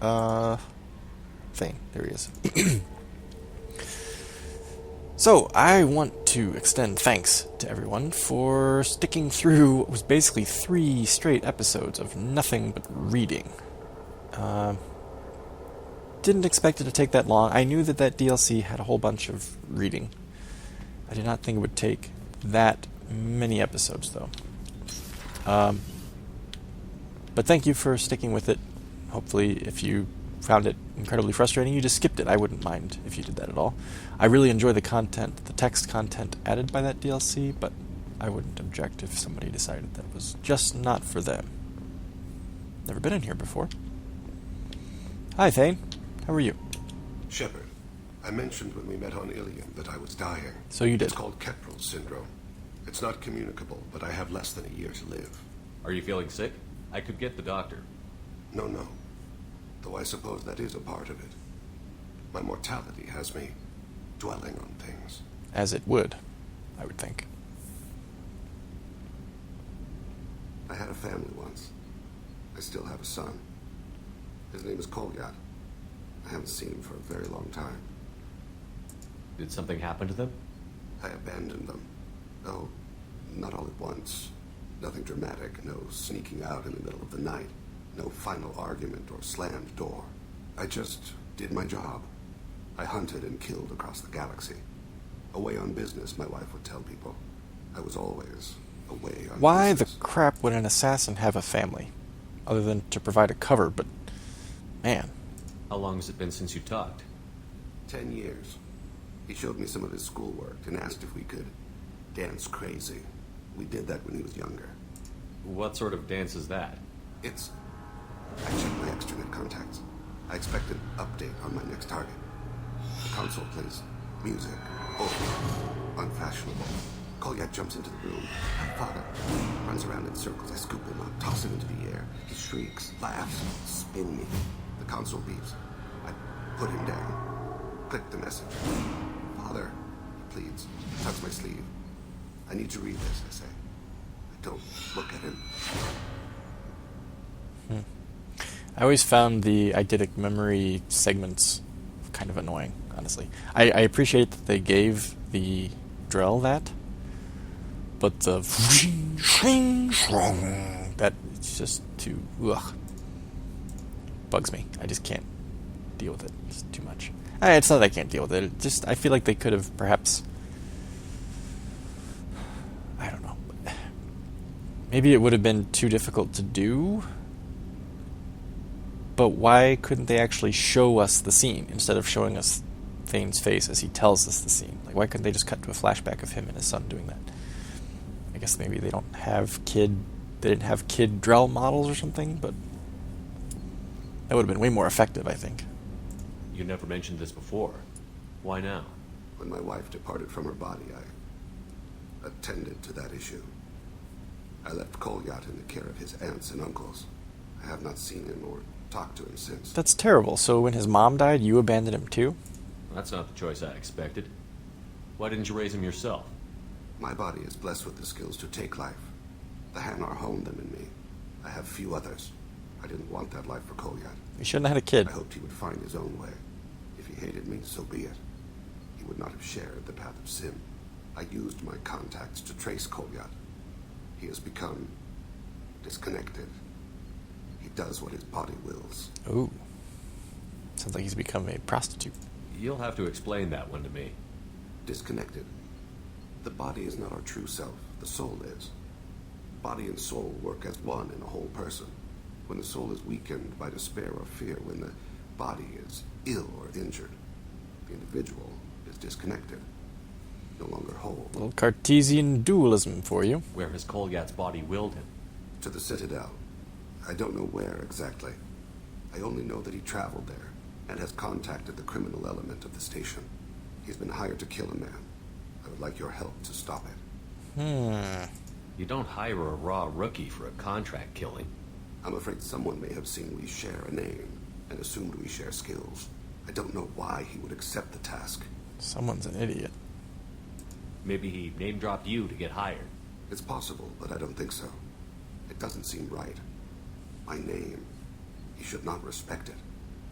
Thane. There he is. So, I want to extend thanks to everyone for sticking through what was basically 3 straight episodes of nothing but reading. Didn't expect it to take that long. I knew that DLC had a whole bunch of reading. I did not think it would take that many episodes, though. But thank you for sticking with it. Hopefully, if you found it incredibly frustrating, you just skipped it. I wouldn't mind if you did that at all. I really enjoy the content, the text content added by that DLC, but I wouldn't object if somebody decided that was just not for them. Never been in here before. Hi, Thane. How are you? Shepard, I mentioned when we met on Ilium that I was dying. So you did. It's called Keprel syndrome. It's not communicable, but I have less than a year to live. Are you feeling sick? I could get the doctor. No. Though I suppose that is a part of it. My mortality has me dwelling on things. As it would, I would think. I had a family once. I still have a son. His name is Kolyat. I haven't seen him for a very long time. Did something happen to them? I abandoned them. Though, not all at once. Nothing dramatic, no sneaking out in the middle of the night, no final argument or slammed door. I just did my job. I hunted and killed across the galaxy. Away on business, my wife would tell people. I was always away on Why business. the crap would an assassin have a family? Other than to provide a cover, but... man. How long has it been since you talked? 10 years. He showed me some of his schoolwork and asked if we could dance crazy. We did that when he was younger. What sort of dance is that? It's... I checked my extranet contacts. I expect an update on my next target. The console plays music. Old. Unfashionable. Kolyat jumps into the room. Father runs around in circles. I scoop him up, toss him into the air. He shrieks, laughs, spin me. The console beeps. I put him down. Click the message. Father, he pleads. Tucks my sleeve. I need to read this, I say. I don't look at him. I always found the eidetic memory segments kind of annoying, honestly. I appreciate that they gave the Drell that, but the that it's just too bugs me. I just can't deal with it. It's too much. It's not that I can't deal with it. It just I feel like they could have perhaps, I don't know. Maybe it would have been too difficult to do. But why couldn't they actually show us the scene instead of showing us Thane's face as he tells us the scene? Like, why couldn't they just cut to a flashback of him and his son doing that? I guess maybe they didn't have kid Drell models or something, but that would have been way more effective, I think. You never mentioned this before. Why now? When my wife departed from her body, I attended to that issue. I left Kolyat in the care of his aunts and uncles. I have not seen him or talked to him since. That's terrible. So when his mom died, you abandoned him too? That's not the choice I expected. Why didn't you raise him yourself? My body is blessed with the skills to take life. The Hanar honed them in me. I have few others. I didn't want that life for Kolyat. You shouldn't have had a kid. I hoped he would find his own way. If he hated me, so be it. He would not have shared the path of sin. I used my contacts to trace Kolyat. He has become disconnected. He does what his body wills. Ooh. Sounds like he's become a prostitute. You'll have to explain that one to me. Disconnected. The body is not our true self. The soul is. Body and soul work as one in a whole person. When the soul is weakened by despair or fear, when the body is ill or injured, the individual is disconnected, no longer whole. A little Cartesian dualism for you. Where has Kolyat's body willed him? To the Citadel. I don't know where exactly. I only know that he traveled there and has contacted the criminal element of the station. He's been hired to kill a man. I would like your help to stop it. You don't hire a raw rookie for a contract killing. I'm afraid someone may have seen we share a name and assumed we share skills. I don't know why he would accept the task. Someone's an idiot. Maybe he name-dropped you to get hired. It's possible, but I don't think so. It doesn't seem right. My name. He should not respect it.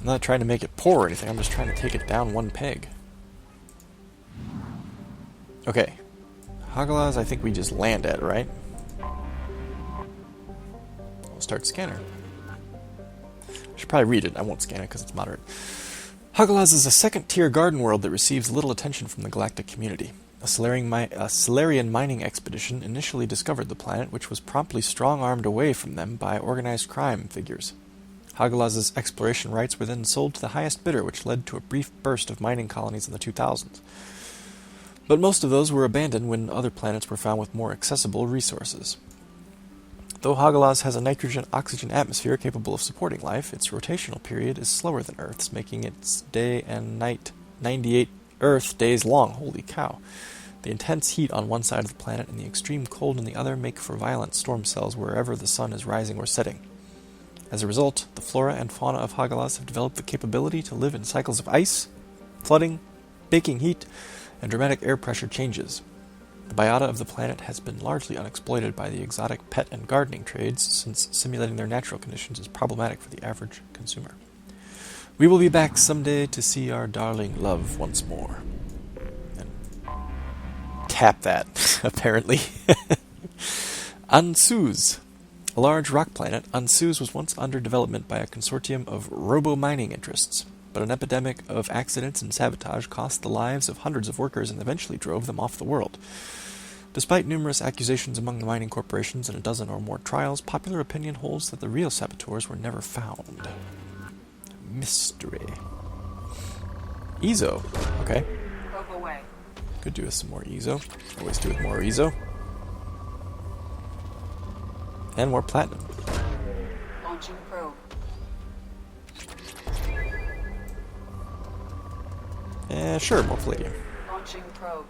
I'm not trying to make it poor or anything, I'm just trying to take it down one peg. Okay. Hagalaz, I think we just land at, right? We'll start scanner. I should probably read it. I won't scan it because it's moderate. Hagalaz is a second-tier garden world that receives little attention from the galactic community. A Salarian mining expedition initially discovered the planet, which was promptly strong-armed away from them by organized crime figures. Hagalaz's exploration rights were then sold to the highest bidder, which led to a brief burst of mining colonies in the 2000s. But most of those were abandoned when other planets were found with more accessible resources. Though Hagalaz has a nitrogen-oxygen atmosphere capable of supporting life, its rotational period is slower than Earth's, making its day and night 98 Earth days long. Holy cow. The intense heat on one side of the planet and the extreme cold on the other make for violent storm cells wherever the sun is rising or setting. As a result, the flora and fauna of Hagalaz have developed the capability to live in cycles of ice, flooding, baking heat, and dramatic air pressure changes. The biota of the planet has been largely unexploited by the exotic pet and gardening trades, since simulating their natural conditions is problematic for the average consumer. We will be back someday to see our darling love once more. And tap that, apparently. Ansuz. A large rock planet, Ansuz was once under development by a consortium of robo-mining interests, but an epidemic of accidents and sabotage cost the lives of hundreds of workers and eventually drove them off the world. Despite numerous accusations among the mining corporations and a dozen or more trials, popular opinion holds that the real saboteurs were never found. Mystery. Ezo. Okay. Probe away. Could do with some more Ezo. Always do with more Ezo. And more platinum. Launching probe. Sure, more palladium. Launching probe.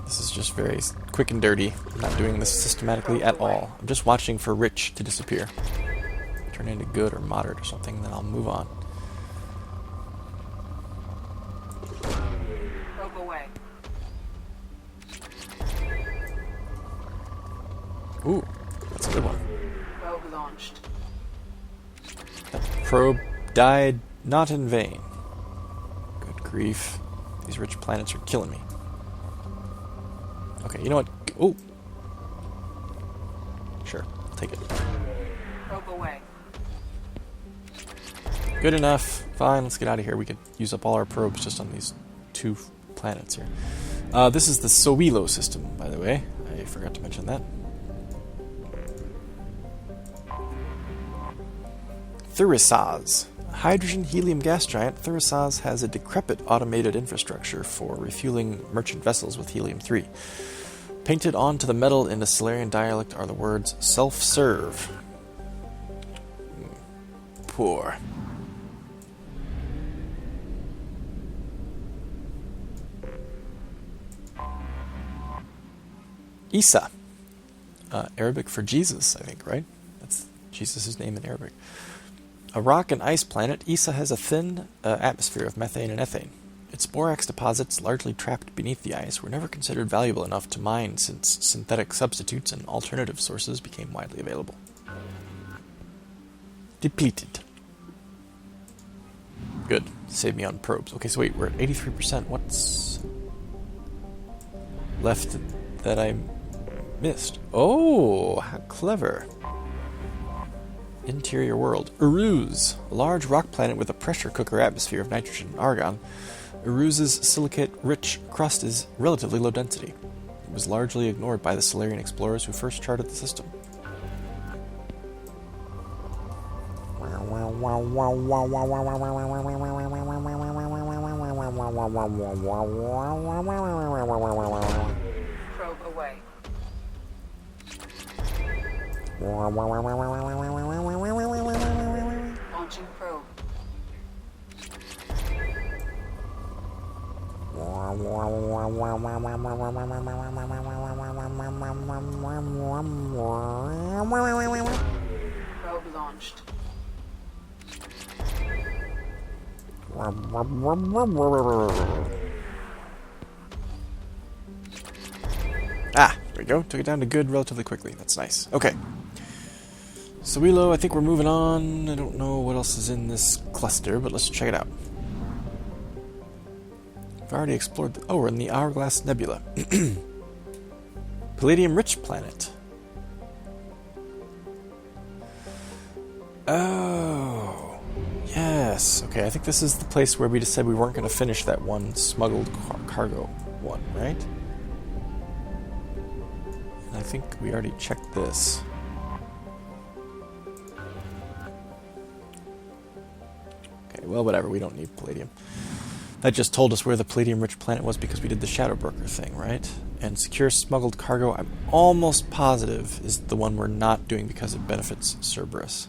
This is just very quick and dirty. I'm not doing this systematically at all. I'm just watching for Rich to disappear. Turn into good or moderate or something, then I'll move on. Probe away. Ooh, that's a good one. Probe launched. That probe died not in vain. Good grief. These rich planets are killing me. Okay, you know what? Oh! Sure, I'll take it. Probe away. Good enough. Fine, let's get out of here. We could use up all our probes just on these two planets here. This is the Sowilo system, by the way. I forgot to mention that. Thurisaz. Hydrogen helium gas giant, Thurisaz has a decrepit automated infrastructure for refueling merchant vessels with helium-3. Painted onto the metal in the Salarian dialect are the words self-serve. Poor. Isa. Arabic for Jesus, I think, right? That's Jesus' name in Arabic. A rock and ice planet, Isa has a thin atmosphere of methane and ethane. Its borax deposits, largely trapped beneath the ice, were never considered valuable enough to mine since synthetic substitutes and alternative sources became widely available. Depleted. Good. Save me on probes. Okay, so wait, we're at 83%. What's left that I missed? Oh, how clever. Interior world. Uruz, a large rock planet with a pressure cooker atmosphere of nitrogen and argon. Uruz's silicate-rich crust is relatively low density. It was largely ignored by the Salarian explorers who first charted the system. Probe away. Launching probe. Probe launched. Ah, there we go. Took it down to good relatively quickly. That's nice. Okay. So Wheelo, I think we're moving on. I don't know what else is in this cluster, but let's check it out. We've already explored... oh, we're in the Hourglass Nebula. Palladium-rich planet. Oh, yes. Okay, I think this is the place where we just said we weren't going to finish that one smuggled cargo one, right? And I think we already checked this. Okay, well, whatever. We don't need palladium. That just told us where the palladium-rich planet was because we did the Shadow Broker thing, right? And secure smuggled cargo, I'm almost positive, is the one we're not doing because it benefits Cerberus.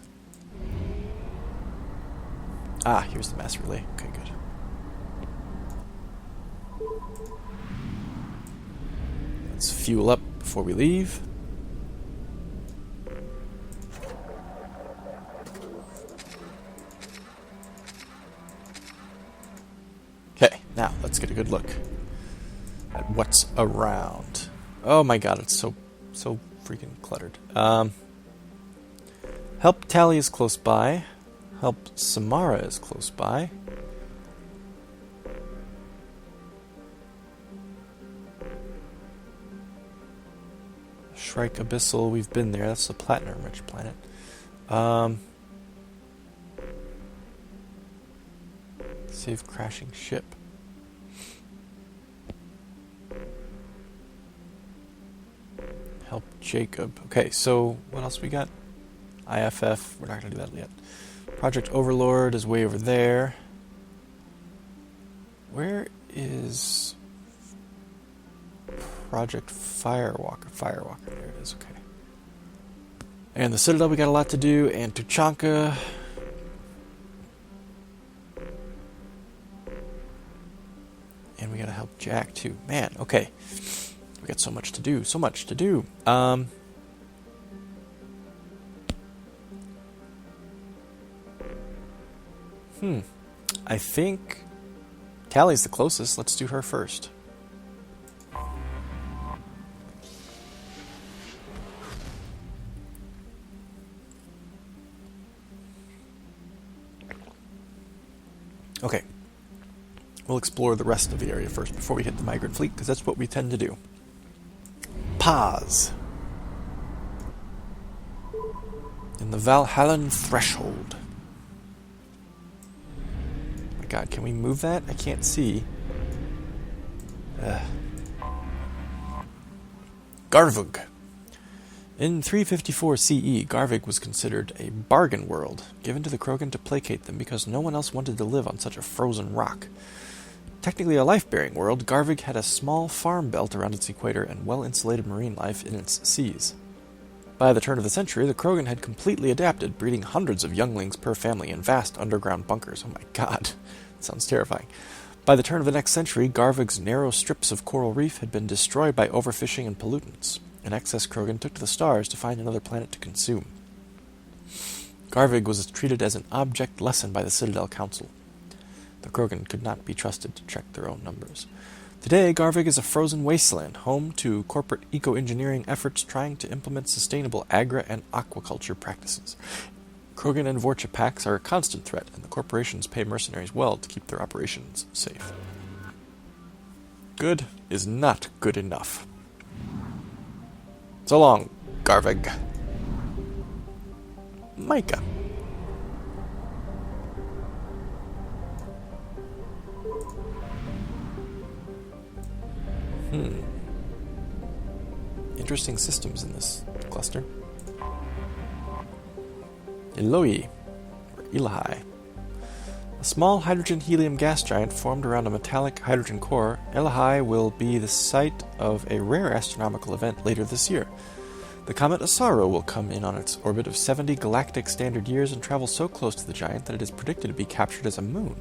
Ah, here's the mass relay. Okay, good. Let's fuel up before we leave. Okay, now let's get a good look at what's around. Oh my god, it's so freaking cluttered. Help Tally is close by. Help Samara is close by. Shrike Abyssal, we've been there. That's the platinum-rich planet. Save crashing ship. Help Jacob. Okay, so what else we got? IFF. We're not going to do that yet. Project Overlord is way over there. Where is Project Firewalker? Firewalker, there it is, okay. And the Citadel, we got a lot to do, and Tuchanka. And we gotta help Jack, too. Man, okay. We got so much to do, so much to do. I think Tally's the closest. Let's do her first. Okay. We'll explore the rest of the area first before we hit the migrant fleet, because that's what we tend to do. Paz. In the Valhallan Threshold. My god, can we move that? I can't see. Garvug. In 354 CE, Garvig was considered a bargain world, given to the Krogan to placate them because no one else wanted to live on such a frozen rock. Technically a life-bearing world, Garvig had a small farm belt around its equator and well-insulated marine life in its seas. By the turn of the century, the Krogan had completely adapted, breeding hundreds of younglings per family in vast underground bunkers. Oh my god, that sounds terrifying. By the turn of the next century, Garvig's narrow strips of coral reef had been destroyed by overfishing and pollutants. An excess Krogan took to the stars to find another planet to consume. Garvig was treated as an object lesson by the Citadel Council. The Krogan could not be trusted to check their own numbers. Today, Garvig is a frozen wasteland, home to corporate eco-engineering efforts trying to implement sustainable agri- and aquaculture practices. Krogan and Vorcha packs are a constant threat, and the corporations pay mercenaries well to keep their operations safe. Good is not good enough. So long, Garvig. Micah. Interesting systems in this cluster. Eloi, or Elahai. A small hydrogen-helium gas giant formed around a metallic hydrogen core, Elahai will be the site of a rare astronomical event later this year. The comet Asaro will come in on its orbit of 70 galactic standard years and travel so close to the giant that it is predicted to be captured as a moon.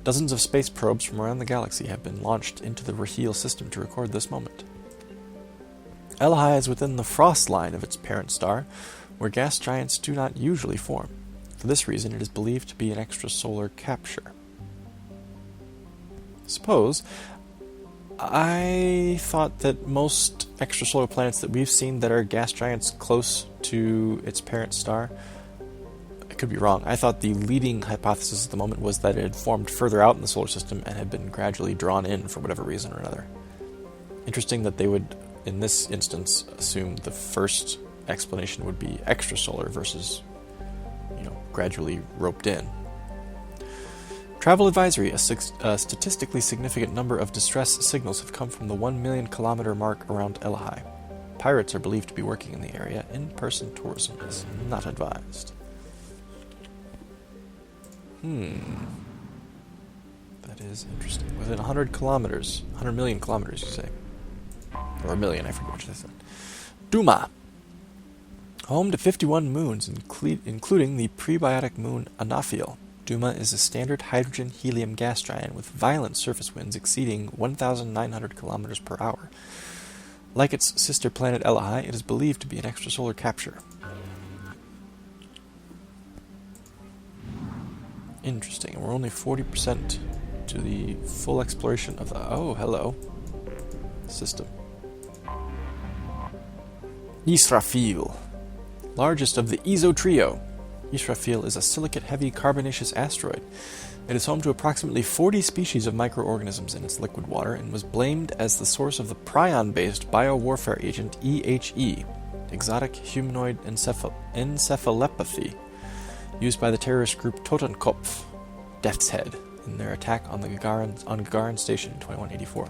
Dozens of space probes from around the galaxy have been launched into the Raheel system to record this moment. Elahai is within the frost line of its parent star, where gas giants do not usually form. For this reason, it is believed to be an extrasolar capture. Suppose I thought that most extrasolar planets that we've seen that are gas giants close to its parent star, I could be wrong. I thought the leading hypothesis at the moment was that it had formed further out in the solar system and had been gradually drawn in for whatever reason or another. Interesting that they would, in this instance, assume the first explanation would be extrasolar versus, gradually roped in. Travel advisory: a statistically significant number of distress signals have come from the 1 million kilometer mark around Elahai. Pirates are believed to be working in the area. In-person tourism is not advised. That is interesting. Within 100 kilometers, 100 million kilometers, you say? Or a million, I forget what you said. Duma. Home to 51 moons, including the prebiotic moon Anafiel. Duma is a standard hydrogen-helium gas giant with violent surface winds exceeding 1,900 kilometers per hour. Like its sister planet Elahai, it is believed to be an extrasolar capture. Interesting. We're only 40% to the full exploration of the... Oh, hello. System. Israfil. Largest of the Ezo trio. Israfil is a silicate-heavy carbonaceous asteroid. It is home to approximately 40 species of microorganisms in its liquid water and was blamed as the source of the prion-based biowarfare agent EHE, exotic humanoid encephalopathy, used by the terrorist group Totenkopf, Death's Head, in their attack on Gagarin Station in 2184.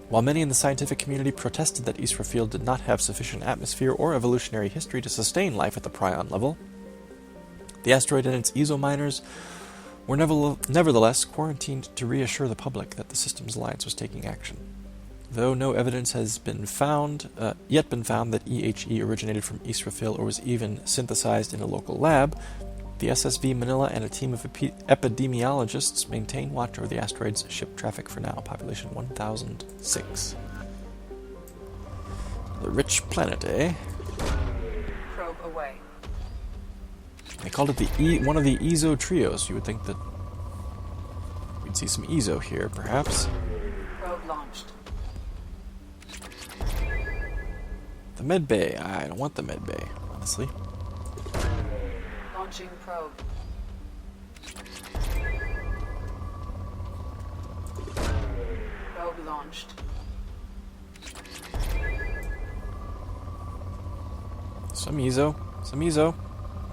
While many in the scientific community protested that Israfil did not have sufficient atmosphere or evolutionary history to sustain life at the prion level, the asteroid and its ESO miners were nevertheless quarantined to reassure the public that the Systems Alliance was taking action. Though no evidence has been yet been found that EHE originated from Israfil or was even synthesized in a local lab, the SSV Manila and a team of epidemiologists maintain watch over the asteroid's ship traffic for now. Population 1,006. The rich planet, eh? Probe away. They called it one of the ESO trios. You would think that we'd see some ESO here, perhaps. Probe launched. The med bay. I don't want the med bay, honestly. Launching probe. Probe launched. Some ESO.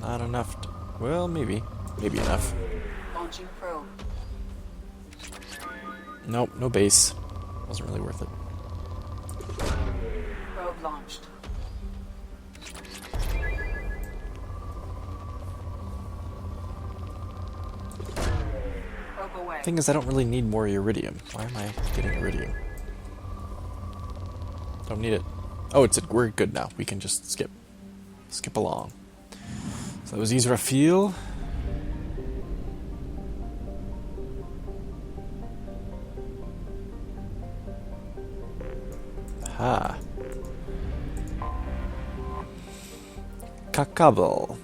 Not enough. Well, maybe enough. Launching probe. Nope, no base. Wasn't really worth it. Probe launched. Probe away. Thing is, I don't really need more iridium. Why am I getting iridium? Don't need it. Oh, we're good now. We can just skip along. So that was Israfil. Aha. Kakabel.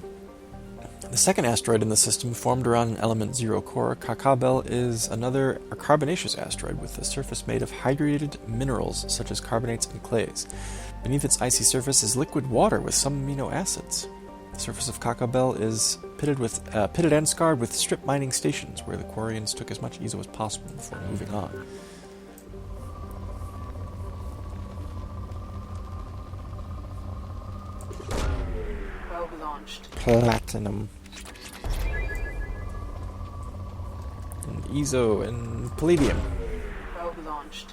The second asteroid in the system formed around an element 0 core. Kakabel is another carbonaceous asteroid with a surface made of hydrated minerals such as carbonates and clays. Beneath its icy surface is liquid water with some amino acids. The surface of Kakabel is pitted and scarred with strip mining stations where the Quarians took as much ESO as possible before moving on. Probe launched. Platinum. And ESO and palladium. Probe launched.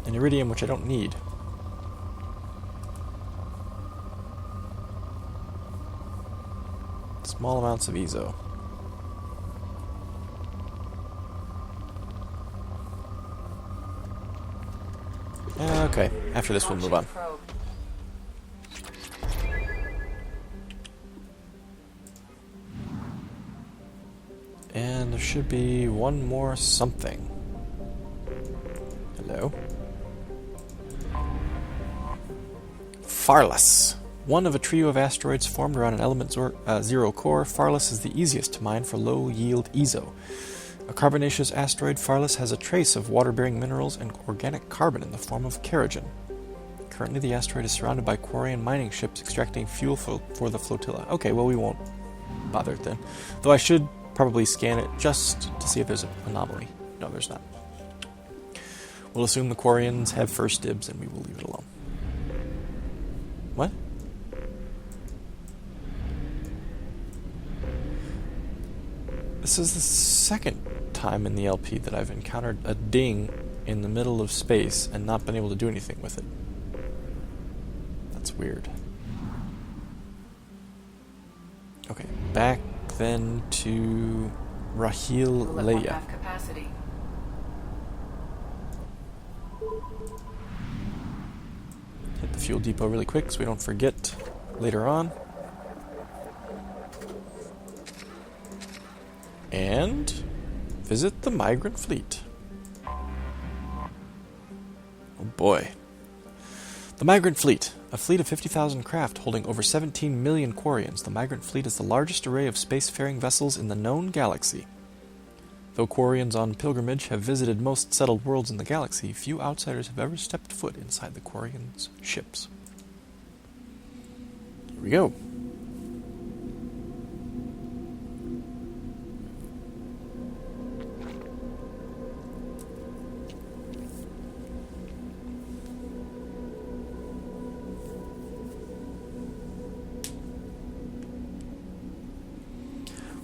And iridium, which I don't need. Small amounts of ESO. Okay, after this we'll move on. Probe. And there should be one more something. Hello? Farlus. One of a trio of asteroids formed around an element 0 core, Farlus is the easiest to mine for low-yield ESO. A carbonaceous asteroid, Farless has a trace of water-bearing minerals and organic carbon in the form of kerogen. Currently, the asteroid is surrounded by quarry and mining ships extracting fuel for the flotilla. Okay, well, we won't bother it then. Though I should probably scan it just to see if there's an anomaly. No, there's not. We'll assume the Quarians have first dibs and we will leave it alone. What? This is the second time in the LP that I've encountered a ding in the middle of space and not been able to do anything with it. That's weird. Okay, back then to Rahil We'll at 1 Leia. half capacity. Hit the fuel depot really quick so we don't forget later on. And visit the migrant fleet. Oh boy. The Migrant Fleet, a fleet of 50,000 craft holding over 17 million Quarians. The Migrant Fleet is the largest array of spacefaring vessels in the known galaxy. Though Quarians on pilgrimage have visited most settled worlds in the galaxy, few outsiders have ever stepped foot inside the Quarians' ships. Here we go.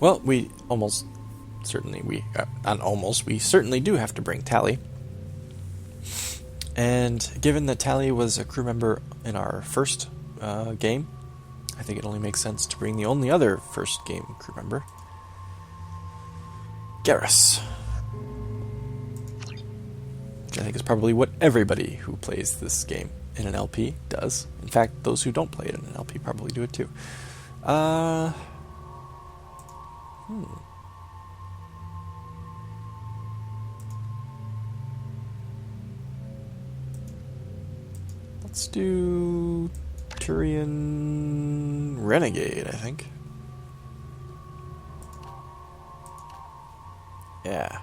Well, we certainly do have to bring Tali. And given that Tali was a crew member in our first game, I think it only makes sense to bring the only other first game crew member, Garrus. Which I think is probably what everybody who plays this game in an LP does. In fact, those who don't play it in an LP probably do it too. Let's do Turian Renegade, I think. Yeah.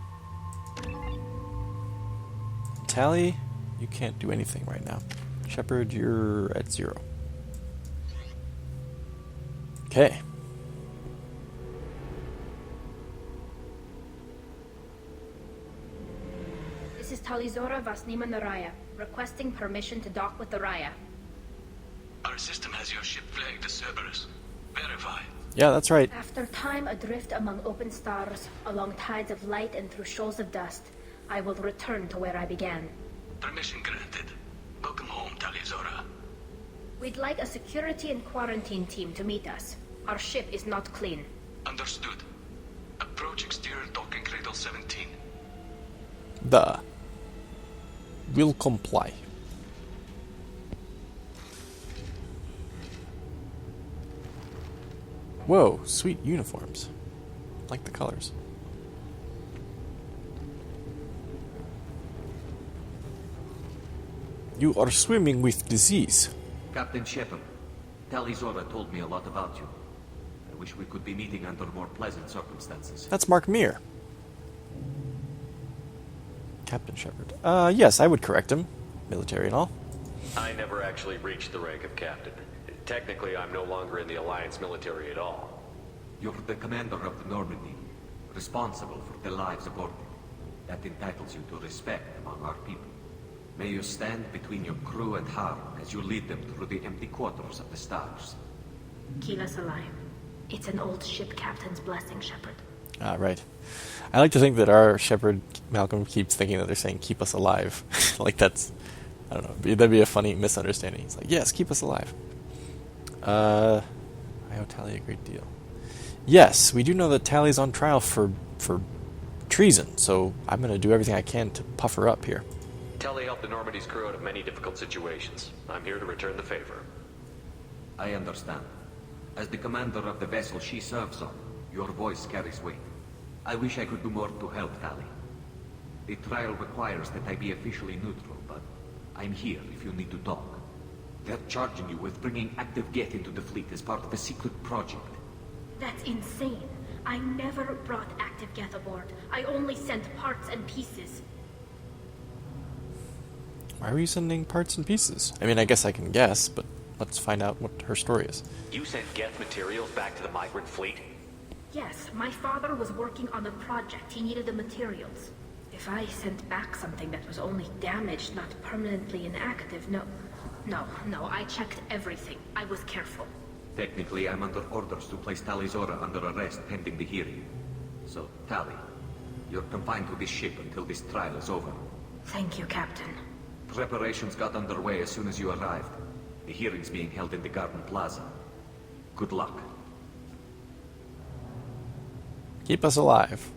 Tali, you can't do anything right now. Shepard, you're at 0. Okay. This is Talizora Vasnima Naraya, requesting permission to dock with the Raya. Our system has your ship flagged as Cerberus. Verify. Yeah, that's right. After time adrift among open stars, along tides of light and through shoals of dust, I will return to where I began. Permission granted. Welcome home, Talizora. We'd like a security and quarantine team to meet us. Our ship is not clean. Understood. Approach exterior docking cradle 17. Will comply. Whoa, sweet uniforms. Like the colors. You are swimming with disease. Captain Shepard, Talizora told me a lot about you. I wish we could be meeting under more pleasant circumstances. That's Mark Meir. Captain Shepard. Yes, I would correct him. Military and all. I never actually reached the rank of captain. Technically, I'm no longer in the Alliance military at all. You're the commander of the Normandy, responsible for the lives aboard it. That entitles you to respect among our people. May you stand between your crew and harm as you lead them through the empty quarters of the stars. Keep us alive. It's an old ship captain's blessing, Shepard. Right. I like to think that our Shepard, Malcolm, keeps thinking that they're saying, keep us alive. Like that's, I don't know, that'd be a funny misunderstanding. He's like, yes, keep us alive. I owe Tali a great deal. Yes, we do know that Tali's on trial for treason, so I'm going to do everything I can to puff her up here. Tali helped the Normandy's crew out of many difficult situations. I'm here to return the favor. I understand. As the commander of the vessel she serves on, your voice carries weight. I wish I could do more to help Tali. The trial requires that I be officially neutral, but I'm here if you need to talk. They're charging you with bringing active Geth into the fleet as part of a secret project. That's insane. I never brought active Geth aboard. I only sent parts and pieces. Why were you sending parts and pieces? I mean, I guess I can guess, but let's find out what her story is. You sent Geth materials back to the migrant fleet? Yes, my father was working on a project. He needed the materials. If I sent back something that was only damaged, not permanently inactive, no, I checked everything. I was careful. Technically, I'm under orders to place Tali Zora under arrest pending the hearing. So, Tali, you're confined to this ship until this trial is over. Thank you, Captain. Preparations got underway as soon as you arrived. The hearing's being held in the Garden Plaza. Good luck. Keep us alive.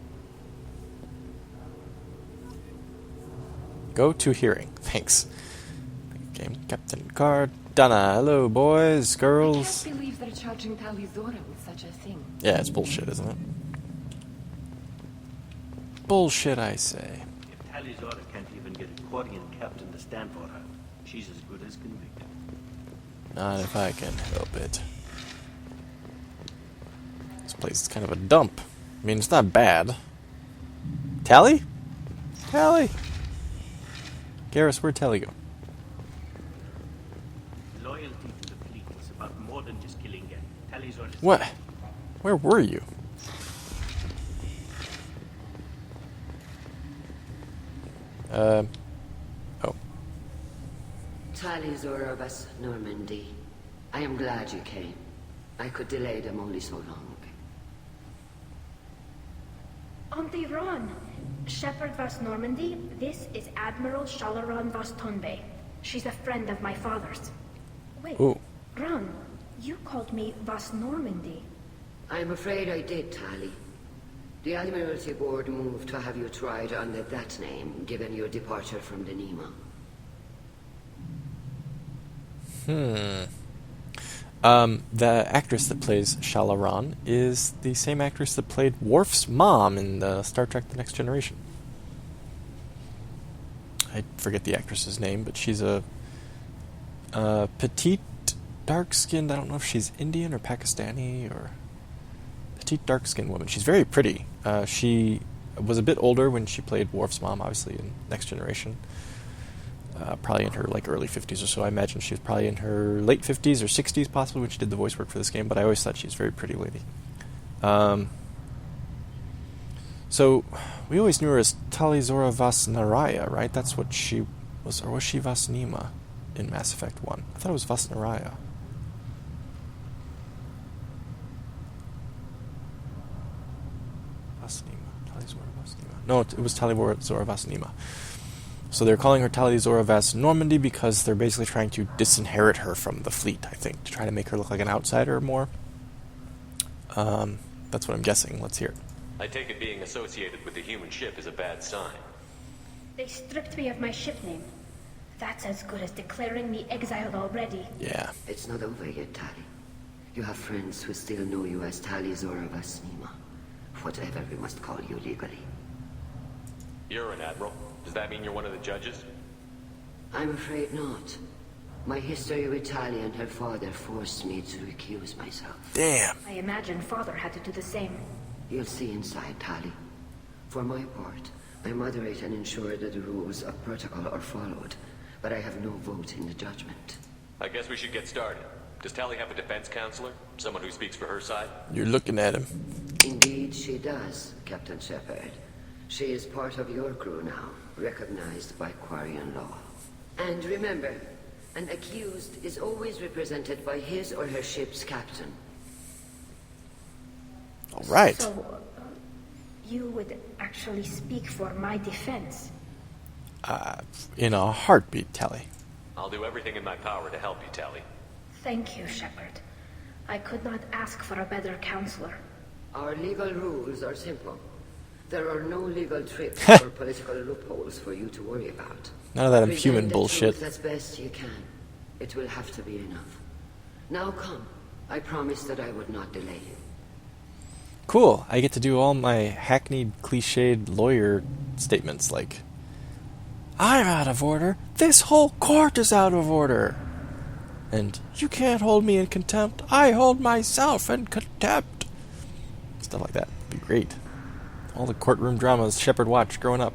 Go to hearing. Thanks. Game Captain Cardana. Hello, boys, girls. I can't believe they're charging Tali Zora with such a thing. Yeah, it's bullshit, isn't it? Bullshit, I say. If Tali Zora can't even get a Quarian captain to stand for her, she's as good as convicted. Not if I can help it. This place is kind of a dump. I mean, it's not bad. Tally? Tally? Garrus, where'd Tally go? Loyalty to the fleet was about more than just killing Geth. Tali Zora's... What? Where were you? Oh. Tali Zora Vas Normandy. I am glad you came. I could delay them only so long. Auntie Ron! Shepard Vas Normandy, this is Admiral Shalaron Vas Tonbe. She's a friend of my father's. Wait, Ooh. Ron, you called me Vas Normandy. I'm afraid I did, Tali. The Admiralty Board moved to have you tried under that name, given your departure from the Nima. The actress that plays Shalaron is the same actress that played Worf's mom in the Star Trek The Next Generation. I forget the actress's name, but she's a petite, dark-skinned, I don't know if she's Indian or Pakistani, or petite, dark-skinned woman. She's very pretty. She was a bit older when she played Worf's mom, obviously, in Next Generation. Probably in her early 50s or so. I imagine she was probably in her late 50s or 60s possibly when she did the voice work for this game, but I always thought she was a very pretty lady. So, we always knew her as Tali Zora Vas Naraya, right? That's what she was, or was she Vas Nima in Mass Effect 1? I thought it was Vas Naraya. Vas Nima. Tali Zora Vas Nima. No, it was Tali Zora Vas Nima. So they're calling her Tali Zora Vas Normandy because they're basically trying to disinherit her from the fleet, I think, to try to make her look like an outsider more. That's what I'm guessing. Let's hear it. I take it being associated with the human ship is a bad sign. They stripped me of my ship name. That's as good as declaring me exiled already. Yeah. It's not over yet, Tali. You have friends who still know you as Tali Zora Vas Nima. Whatever we must call you legally. You're an admiral. Does that mean you're one of the judges? I'm afraid not. My history with Tali and her father forced me to recuse myself. Damn. I imagine father had to do the same. You'll see inside, Tali. For my part, I moderate and ensure that the rules of protocol are followed, but I have no vote in the judgment. I guess we should get started. Does Tali have a defense counselor? Someone who speaks for her side? You're looking at him. Indeed, she does, Captain Shepard. She is part of your crew now, recognized by Quarian law. And remember, an accused is always represented by his or her ship's captain. All right. So, you would actually speak for my defense? In a heartbeat, Tali. I'll do everything in my power to help you, Tali. Thank you, Shepard. I could not ask for a better counselor. Our legal rules are simple. There are no legal tricks or political loopholes for you to worry about. None of that Present human the bullshit. truth as best you can. It will have to be enough. Now come. I promised that I would not delay you. Cool. I get to do all my hackneyed, cliched lawyer statements like, I'm out of order. This whole court is out of order. And you can't hold me in contempt. I hold myself in contempt. Stuff like that. It'd be great. All the courtroom dramas Shepard watched growing up.